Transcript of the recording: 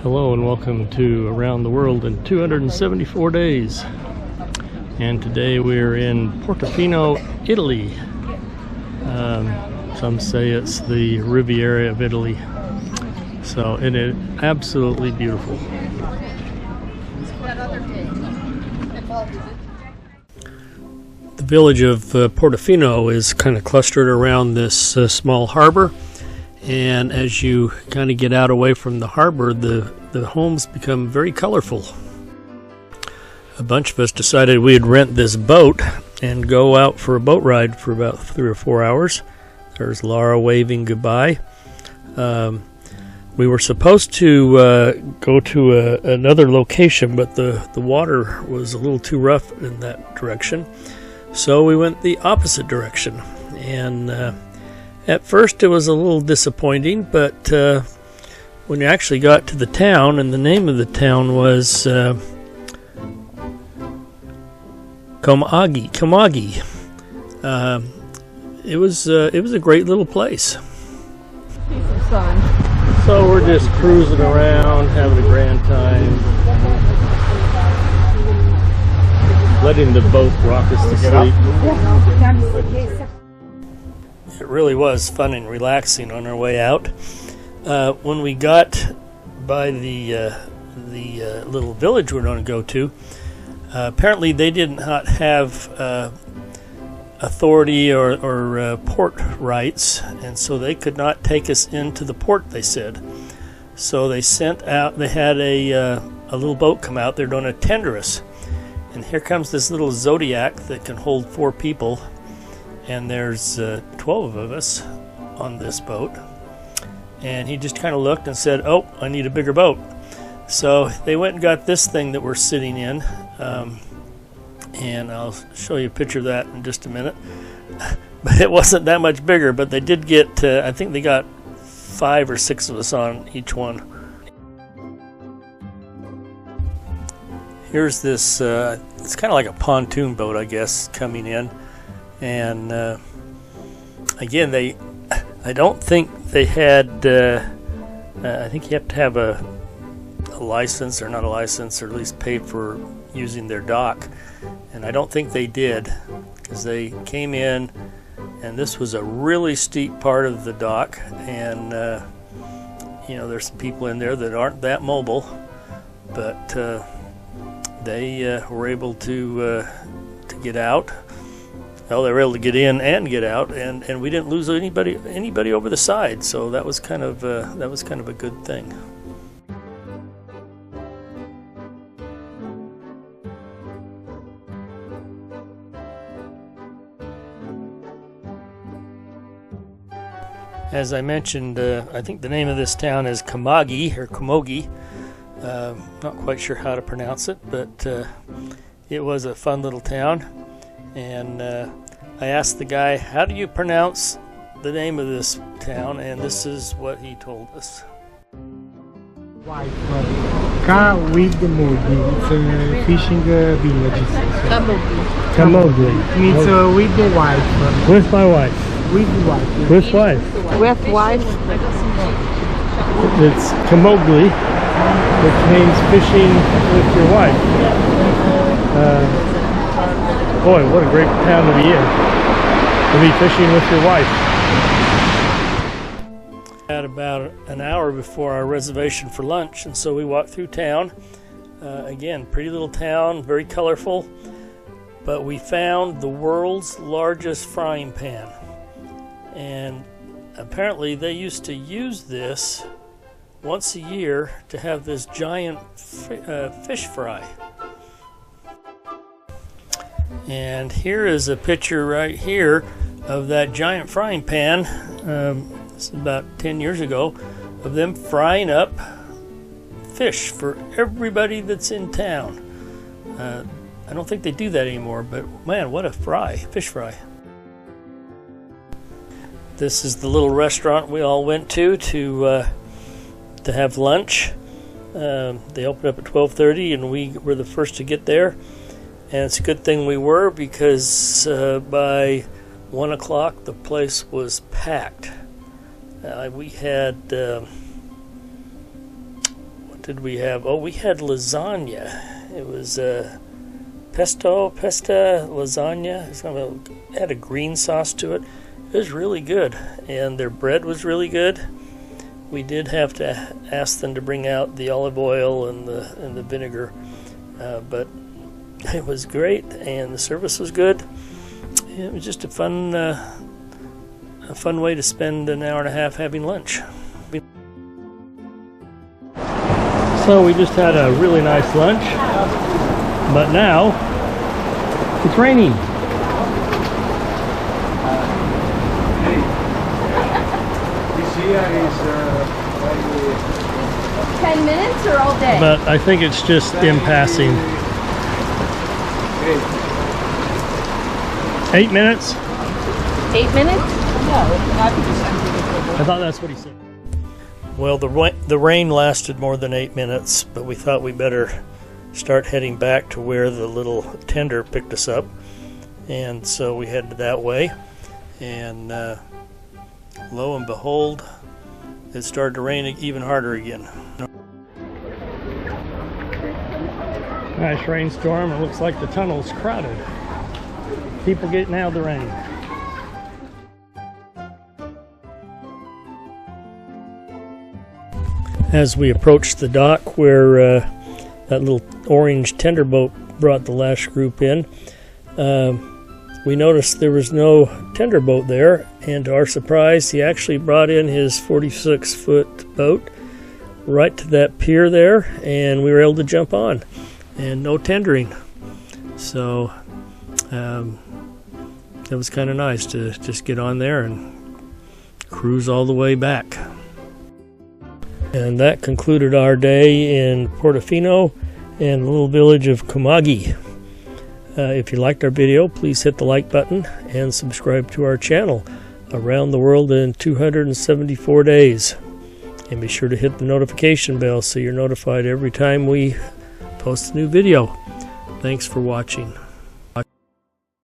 Hello and welcome to Around the World in 274 Days. And today we're in Portofino, Italy. Some say it's the Riviera of Italy. So it is absolutely beautiful. The village of Portofino is kind of clustered around this small harbor. And as you kind of get out away from the harbor, the homes become very colorful. A bunch of us decided we'd rent this boat and go out for a boat ride for about 3 or 4 hours. There's Laura waving goodbye. We were supposed to go to another location, but the water was a little too rough in that direction. So we went the opposite direction. And at first it was a little disappointing, but when you actually got to the town, and the name of the town was Camogli. It was a great little place. So we're just cruising around, having a grand time, letting the boat rock us to sleep. It really was fun and relaxing on our way out. When we got by the little village we're going to go to, apparently they did not have authority or port rights, and so they could not take us into the port, they said. So they had a little boat come out. They're going to tender us. And here comes this little Zodiac that can hold 4 people. And there's 12 of us on this boat. And he just kind of looked and said, "Oh, I need a bigger boat." So they went and got this thing that we're sitting in. And I'll show you a picture of that in just a minute. But it wasn't that much bigger, but they did get, I think they got 5 or 6 of us on each one. Here's this, it's kind of like a pontoon boat, I guess, coming in. And again, I don't think they had, I think you have to have a license, or not a license, or at least pay for using their dock. And I don't think they did, because they came in, and this was a really steep part of the dock. And, there's some people in there that aren't that mobile, but they were able to get out. Well, they were able to get in and get out, and we didn't lose anybody over the side, so that was kind of a good thing. As I mentioned, I think the name of this town is Camogli or Camogli. Not quite sure how to pronounce it, but it was a fun little town. And I asked the guy, "How do you pronounce the name of this town?" And this is what he told us. Camogli. It's a fishing village. Camogli. Means with the wife. With my wife. With wife. With wife. With wife. It's Camogli, which means fishing with your wife. Boy, what a great town to be in. To be fishing with your wife. At about an hour before our reservation for lunch, and so we walked through town. Again, pretty little town, very colorful. But we found the world's largest frying pan. And apparently they used to use this once a year to have this giant fish fry. And here is a picture right here of that giant frying pan. This is about 10 years ago, of them frying up fish for everybody that's in town. I don't think they do that anymore, but man, what a fish fry. This is the little restaurant we all went to have lunch. They opened up at 12:30, and we were the first to get there. And it's a good thing we were, because by 1 o'clock the place was packed. We had did we have? Oh, we had lasagna. It was pesta lasagna. It had a green sauce to it. It was really good, and their bread was really good. We did have to ask them to bring out the olive oil and the vinegar, but it was great, and the service was good. It was just a fun way to spend an hour and a half having lunch. So we just had a really nice lunch, but now it's raining. This year is 10 minutes or all day? But I think it's just in passing. 8 minutes? 8 minutes? No. I thought that's what he said. Well, the rain lasted more than 8 minutes, but we thought we better start heading back to where the little tender picked us up. And so we headed that way. And lo and behold, it started to rain even harder again. Nice rainstorm. It looks like the tunnel's crowded. People getting out of the rain. As we approached the dock where that little orange tender boat brought the last group in, we noticed there was no tender boat there, and to our surprise, he actually brought in his 46-foot boat right to that pier there, and we were able to jump on, and no tendering. So it was kind of nice to just get on there and cruise all the way back. And that concluded our day in Portofino and the little village of Camogli. If you liked our video, please hit the like button and subscribe to our channel, Around the World in 274 Days. And be sure to hit the notification bell so you're notified every time we post a new video. Thanks for watching.